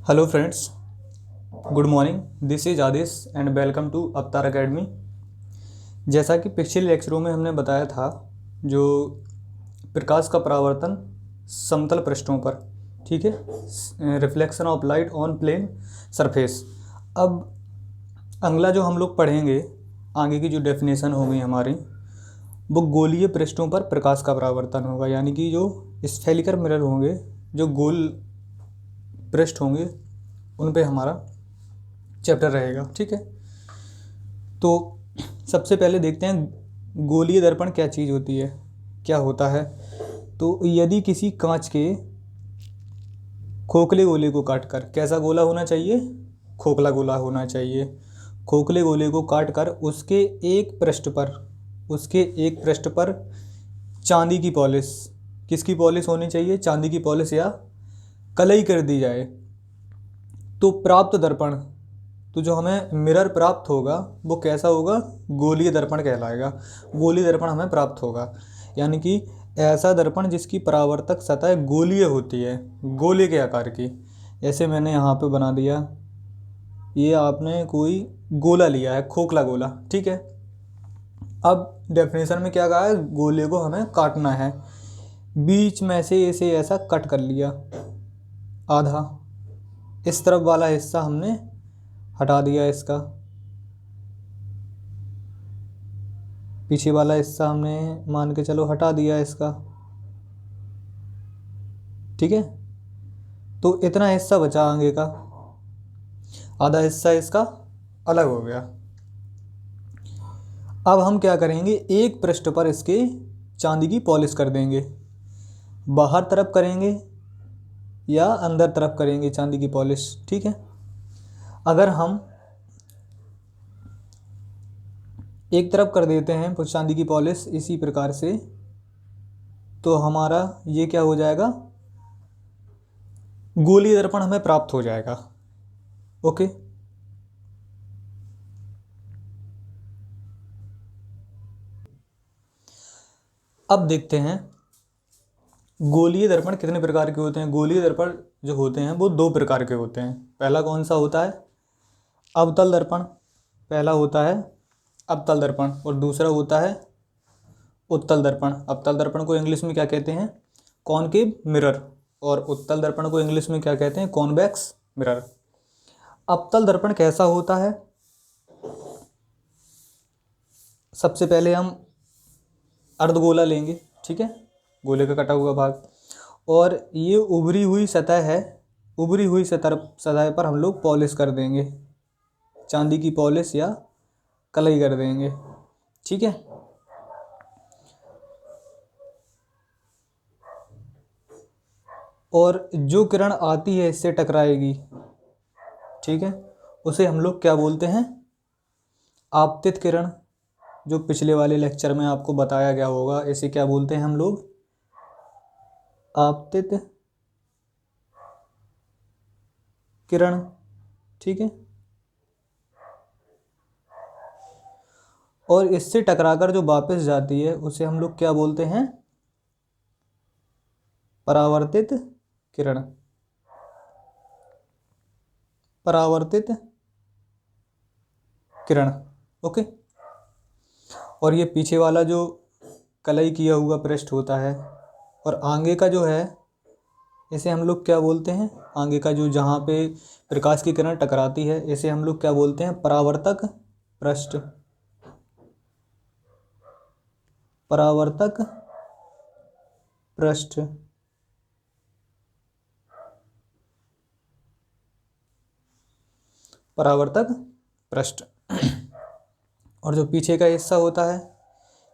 Hello friends, good morning. This is Aadish and welcome to Avatar Academy. जैसा कि पिछले लेक्चरों में हमने बताया था, जो प्रकाश का परावर्तन समतल पृष्ठों पर, ठीक है, reflection of light on plane surface. अब अगला जो हम लोग पढ़ेंगे, आगे की जो डेफिनेशन होगी हमारी, वो गोलीय पृष्ठों पर प्रकाश का परावर्तन होगा। यानी कि जो स्फेरिकल मिरर होंगे, जो गोल पृष्ठ होंगे, उन पे हमारा चैप्टर रहेगा। ठीक है, तो सबसे पहले देखते हैं गोलीय दर्पण क्या चीज़ होती है, क्या होता है। तो यदि किसी कांच के खोखले गोले को काटकर, कैसा गोला होना चाहिए, खोखला गोला होना चाहिए, खोखले गोले को काटकर उसके एक पृष्ठ पर चांदी की पॉलिश, किसकी पॉलिश होनी चाहिए, चांदी की पॉलिश या कलई कर दी जाए, तो प्राप्त दर्पण, तो जो हमें मिरर प्राप्त होगा वो कैसा होगा, गोलीय दर्पण कहलाएगा। गोलीय दर्पण हमें प्राप्त होगा, यानी कि ऐसा दर्पण जिसकी परावर्तक सतह गोलीय होती है, गोले के आकार की। जैसे मैंने यहाँ पे बना दिया, ये आपने कोई गोला लिया है, खोखला गोला, ठीक है। अब डेफिनेशन में क्या कहा है, गोले को हमें काटना है, बीच में से इसे ऐसा कट कर लिया, आधा इस तरफ वाला हिस्सा हमने हटा दिया, इसका पीछे वाला हिस्सा हमने मान के चलो हटा दिया इसका, ठीक है। तो इतना हिस्सा बचा आगे का, आधा हिस्सा इसका अलग हो गया। अब हम क्या करेंगे, एक पृष्ठ पर इसके चांदी की पॉलिश कर देंगे। बाहर तरफ करेंगे या अंदर तरफ करेंगे चांदी की पॉलिश, ठीक है। अगर हम एक तरफ कर देते हैं चांदी की पॉलिश इसी प्रकार से, तो हमारा ये क्या हो जाएगा, गोलीय दर्पण हमें प्राप्त हो जाएगा। ओके, अब देखते हैं गोलीय दर्पण कितने प्रकार के होते हैं। गोलीय दर्पण जो होते हैं वो दो प्रकार के होते हैं। पहला कौन सा होता है, अवतल दर्पण। पहला होता है अवतल दर्पण और दूसरा होता है उत्तल दर्पण। अवतल दर्पण को इंग्लिश में क्या कहते हैं, कॉनकेव मिरर, और उत्तल दर्पण को इंग्लिश में क्या कहते हैं, कॉन्वेक्स मिरर। अवतल दर्पण कैसा होता है, सबसे पहले हम अर्धगोला लेंगे, ठीक है, गोले का कटा हुआ भाग, और ये उभरी हुई सतह है, उभरी हुई सतह पर हम लोग पॉलिश कर देंगे, चांदी की पॉलिश या कलई कर देंगे, ठीक है। और जो किरण आती है इससे टकराएगी, ठीक है, उसे हम लोग क्या बोलते हैं, आपतित किरण। जो पिछले वाले लेक्चर में आपको बताया गया होगा, इसे क्या बोलते हैं हम लोग, आपतित किरण, ठीक है। और इससे टकराकर जो वापस जाती है उसे हम लोग क्या बोलते हैं, परावर्तित किरण, परावर्तित किरण। ओके, और ये पीछे वाला जो कलई किया हुआ पृष्ठ होता है, और आगे का जो है इसे हम लोग क्या बोलते हैं, आगे का जो जहाँ पे प्रकाश की किरण टकराती है इसे हम लोग क्या बोलते हैं, परावर्तक पृष्ठ, परावर्तक पृष्ठ। परावर्तक पृष्ठ। और जो पीछे का हिस्सा होता है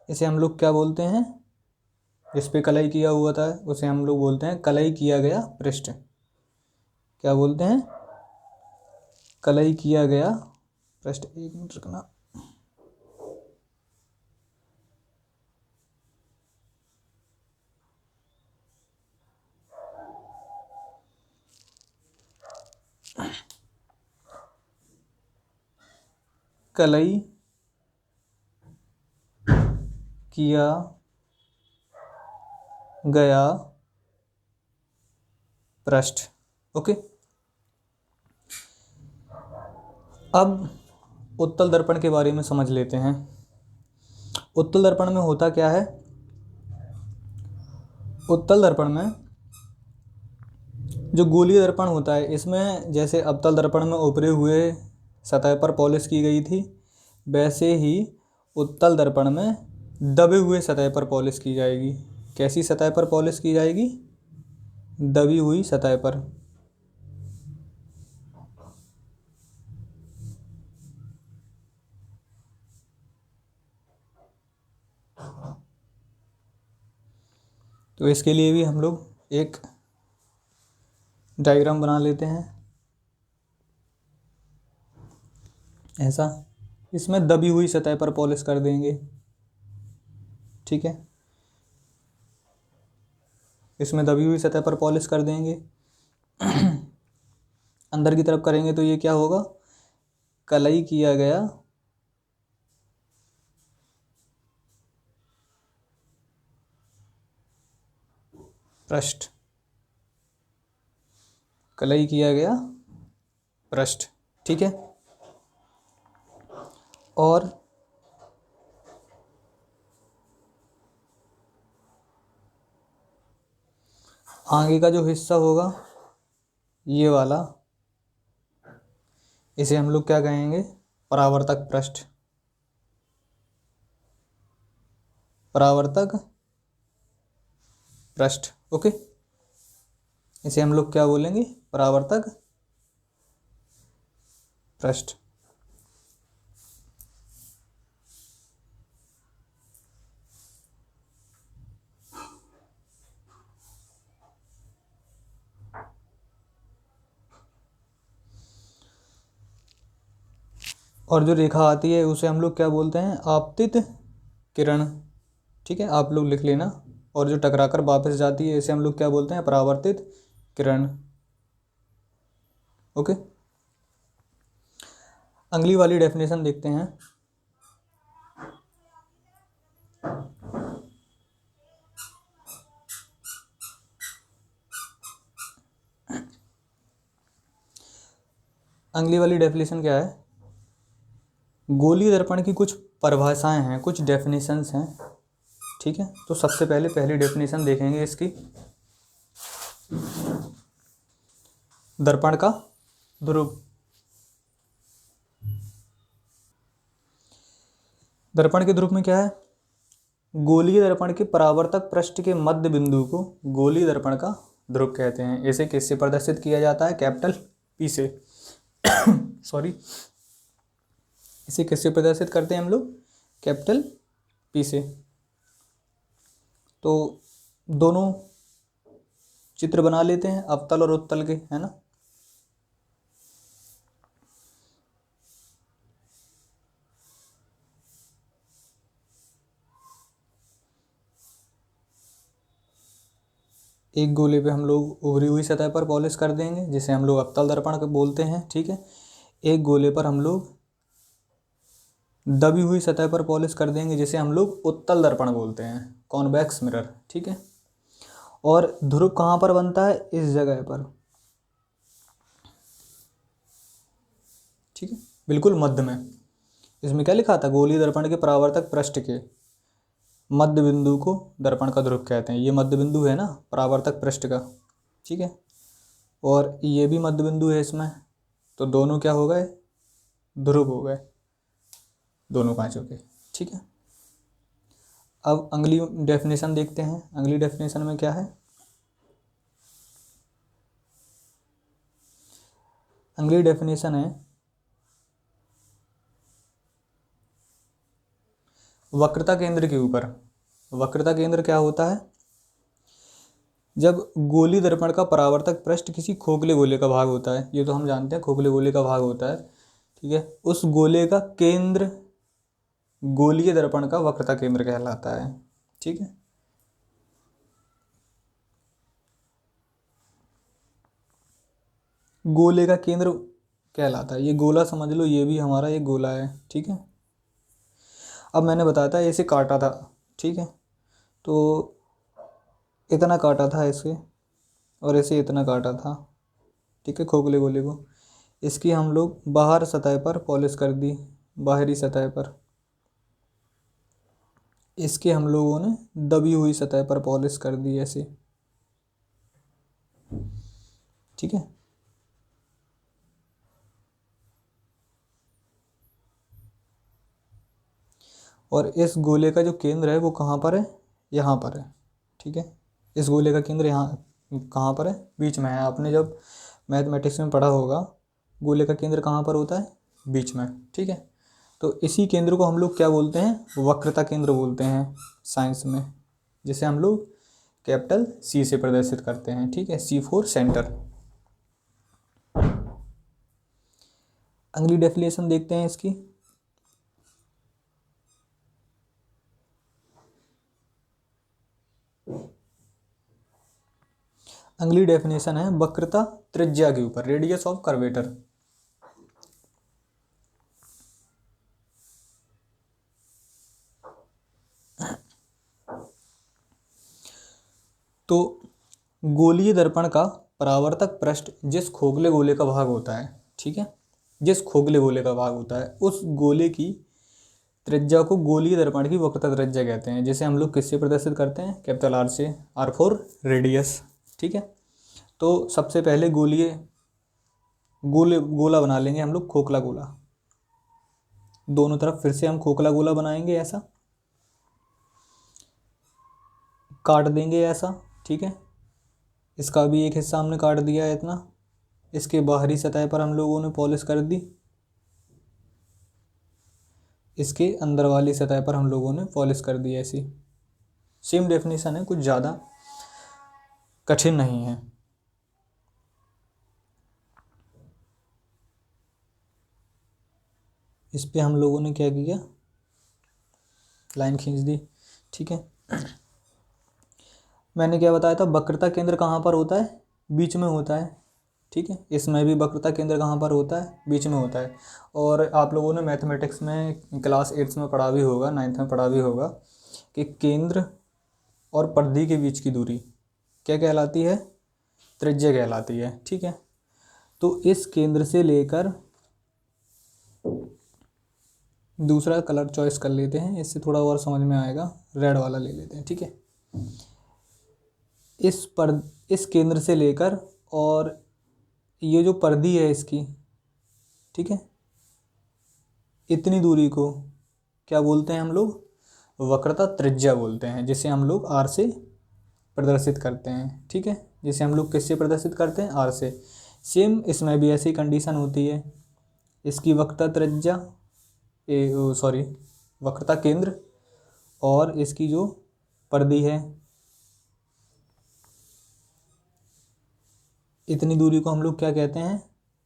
इसे हम लोग क्या बोलते हैं, जिस पे कलई किया हुआ था उसे हम लोग बोलते हैं कलई किया गया पृष्ठ। क्या बोलते हैं, कलई किया गया पृष्ठ। एक मिनट रखना, कलई किया गया पृष्ठ। ओके, अब उत्तल दर्पण के बारे में समझ लेते हैं। उत्तल दर्पण में होता क्या है? उत्तल दर्पण में जो गोलीय दर्पण होता है, इसमें जैसे अवतल दर्पण में ऊपरे हुए सतह पर पॉलिश की गई थी, वैसे ही उत्तल दर्पण में दबे हुए सतह पर पॉलिश की जाएगी। कैसी सतह पर पॉलिश की जाएगी? दबी हुई सतह पर। तो इसके लिए भी हम लोग एक डायग्राम बना लेते हैं ऐसा। इसमें दबी हुई सतह पर पॉलिश कर देंगे, ठीक है। इसमें दबी हुई सतह पर पॉलिश कर देंगे। अंदर की तरफ करेंगे तो ये क्या होगा? कलई किया गया पृष्ठ, कलई किया गया पृष्ठ, ठीक है। और आगे का जो हिस्सा होगा ये वाला, इसे हम लोग क्या कहेंगे? परावर्तक पृष्ठ। परावर्तक पृष्ठ, ओके। इसे हम लोग क्या बोलेंगे? परावर्तक पृष्ठ। और जो रेखा आती है उसे हम लोग क्या बोलते हैं? आपतित किरण, ठीक है, आप लोग लिख लेना। और जो टकराकर वापस जाती है इसे हम लोग क्या बोलते हैं? परावर्तित किरण, ओके। अगली वाली डेफिनेशन देखते हैं। अगली वाली डेफिनेशन क्या है? गोलीय दर्पण की कुछ परिभाषाएं हैं, कुछ डेफिनेशंस हैं, ठीक है। तो सबसे पहले पहली डेफिनेशन देखेंगे इसकी। दर्पण का ध्रुव। दर्पण के ध्रुव में क्या है? गोलीय दर्पण के परावर्तक पृष्ठ के मध्य बिंदु को गोलीय दर्पण का ध्रुव कहते हैं। इसे किससे प्रदर्शित किया जाता है? कैपिटल पी से। सॉरी, इसे किससे प्रदर्शित करते हैं हम लोग? कैपिटल पी से। तो दोनों चित्र बना लेते हैं, अवतल और उत्तल के, है ना। एक गोले पे हम लोग उभरी हुई सतह पर पॉलिश कर देंगे, जिसे हम लोग अवतल दर्पण बोलते हैं, ठीक है। एक गोले पर हम लोग दबी हुई सतह पर पॉलिश कर देंगे, जिसे हम लोग उत्तल दर्पण बोलते हैं, कॉन्वेक्स मिरर, ठीक है। और ध्रुव कहाँ पर बनता है? इस जगह पर, ठीक है, बिल्कुल मध्य में। इसमें क्या लिखा था? गोलीय दर्पण के परावर्तक पृष्ठ के मध्य बिंदु को दर्पण का ध्रुव कहते हैं। ये मध्य बिंदु है ना परावर्तक पृष्ठ का, ठीक है। और ये भी मध्य बिंदु है इसमें, तो दोनों क्या हो गए? ध्रुव हो गए, दोनों कांचों के, ठीक है। अब अगली डेफिनेशन देखते हैं। अगली डेफिनेशन में क्या है? अगली डेफिनेशन है वक्रता केंद्र के ऊपर। वक्रता केंद्र क्या होता है? जब गोली दर्पण का परावर्तक पृष्ठ किसी खोखले गोले का भाग होता है, ये तो हम जानते हैं खोखले गोले का भाग होता है, ठीक है, उस गोले का केंद्र गोलीय दर्पण का वक्रता केंद्र कहलाता है, ठीक है। गोले का केंद्र कहलाता है, ये गोला समझ लो, ये भी हमारा एक गोला है, ठीक है। अब मैंने बताया था ऐसे काटा था, ठीक है, तो इतना काटा था ऐसे, और ऐसे इतना काटा था, ठीक है, खोखले गोले को। इसकी हम लोग बाहर सतह पर पॉलिश कर दी, बाहरी सतह पर। इसके हम लोगों ने दबी हुई सतह पर पॉलिश कर दी ऐसे, ठीक है। और इस गोले का जो केंद्र है वो कहाँ पर है, यहाँ पर है, ठीक है। इस गोले का केंद्र यहाँ कहाँ पर है, बीच में है। आपने जब मैथमेटिक्स में पढ़ा होगा गोले का केंद्र कहाँ पर होता है, बीच में, ठीक है। तो इसी केंद्र को हम लोग क्या बोलते हैं, वक्रता केंद्र बोलते हैं साइंस में, जिसे हम लोग कैपिटल C से प्रदर्शित करते हैं, ठीक है। C for centre. अगली डेफिनेशन देखते हैं इसकी। अगली डेफिनेशन है वक्रता त्रिज्या के ऊपर, रेडियस ऑफ कर्वेटर। तो गोलीय दर्पण का परावर्तक पृष्ठ जिस खोखले गोले का भाग होता है, ठीक है, जिस खोखले गोले का भाग होता है उस गोले की त्रिज्या को गोलीय दर्पण की वक्रता त्रिज्या कहते हैं, जिसे हम लोग किससे प्रदर्शित करते हैं, कैपिटल R से, R फॉर रेडियस, ठीक है। तो सबसे पहले गोला बना लेंगे हम लोग, खोखला गोला। दोनों तरफ फिर से हम खोखला गोला बनाएंगे, ऐसा काट देंगे ऐसा, ठीक है। इसका भी एक हिस्सा हमने काट दिया है इतना। इसके बाहरी सतह पर हम लोगों ने पॉलिश कर दी, इसके अंदर वाली सतह पर हम लोगों ने पॉलिश कर दी ऐसी। सेम डेफिनेशन है, कुछ ज़्यादा कठिन नहीं है। इस पे हम लोगों ने क्या किया, लाइन खींच दी, ठीक है। मैंने क्या बताया था, वक्रता केंद्र कहाँ पर होता है, बीच में होता है, ठीक है। इसमें भी वक्रता केंद्र कहाँ पर होता है, बीच में होता है। और आप लोगों ने मैथमेटिक्स में क्लास 8 में पढ़ा भी होगा, 9th में पढ़ा भी होगा कि केंद्र और परिधि के बीच की दूरी क्या कहलाती है, त्रिज्या कहलाती है, ठीक है। तो इस केंद्र से लेकर, दूसरा कलर चॉइस कर लेते हैं, इससे थोड़ा और समझ में आएगा, रेड वाला ले लेते हैं, ठीक है। इस केंद्र से लेकर और ये जो परिधि है इसकी, ठीक है, इतनी दूरी को क्या बोलते हैं हम लोग, वक्रता त्रिज्या बोलते हैं, जिसे हम लोग R से प्रदर्शित करते हैं, ठीक है। जिसे हम लोग किससे प्रदर्शित करते हैं, R से। सेम इसमें भी ऐसी कंडीशन होती है, इसकी वक्रता त्रिज्या वक्रता केंद्र और इसकी जो परिधि है, इतनी दूरी को हम लोग क्या कहते हैं,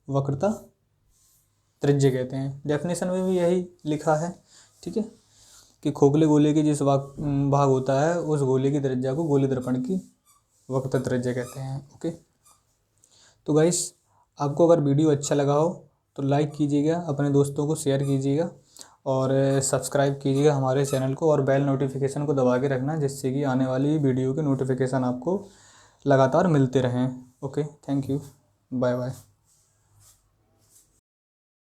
वक्रता त्रिज्या कहते हैं। डेफिनेशन में भी यही लिखा है, ठीक है, कि खोखले गोले के जिस भाग होता है उस गोले की त्रिज्या को गोलीय दर्पण की वक्रता त्रिज्या कहते हैं, ओके। तो गाइस, आपको अगर वीडियो अच्छा लगा हो तो लाइक कीजिएगा, अपने दोस्तों को शेयर कीजिएगा और सब्सक्राइब कीजिएगा हमारे चैनल को, और बेल नोटिफिकेशन को दबा के रखना, जिससे कि आने वाली वीडियो के नोटिफिकेशन आपको लगातार मिलते रहें। Okay, thank you, bye bye.